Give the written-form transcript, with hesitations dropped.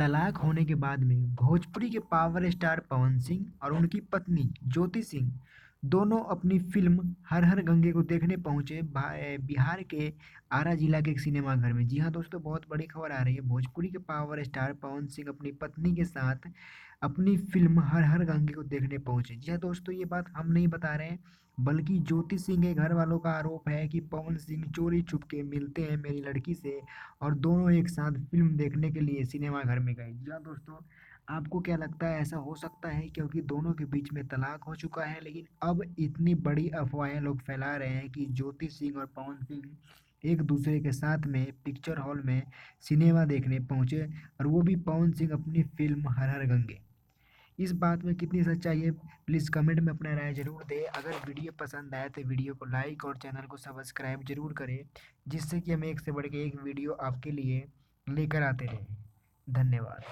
तलाक होने के बाद में भोजपुरी के पावर स्टार पवन सिंह और उनकी पत्नी ज्योति सिंह दोनों अपनी फिल्म हर हर गंगे को देखने पहुंचे बिहार के आरा जिला के एक सिनेमा घर में। जी हाँ दोस्तों, बहुत बड़ी खबर आ रही है। भोजपुरी के पावर स्टार पवन सिंह अपनी पत्नी के साथ अपनी फिल्म हर हर गंगे को देखने पहुंचे। जी हाँ दोस्तों, ये बात हम नहीं बता रहे हैं, बल्कि ज्योति सिंह के घर वालों का आरोप है कि पवन सिंह चोरी छुपके मिलते हैं मेरी लड़की से और दोनों एक साथ फिल्म देखने के लिए सिनेमा घर में गए। जी हाँ दोस्तों, आपको क्या लगता है ऐसा हो सकता है? क्योंकि दोनों के बीच में तलाक हो चुका है, लेकिन अब इतनी बड़ी अफवाहें लोग फैला रहे हैं कि ज्योति सिंह और पवन सिंह एक दूसरे के साथ में पिक्चर हॉल में सिनेमा देखने पहुंचे, और वो भी पवन सिंह अपनी फिल्म हर हर गंगे। इस बात में कितनी सच्चाई है, प्लीज़ कमेंट में अपना राय जरूर दें। अगर वीडियो पसंद आए तो वीडियो को लाइक और चैनल को सब्सक्राइब जरूर करें, जिससे कि हम एक से बढ़ के एक वीडियो आपके लिए लेकर आते रहें। धन्यवाद।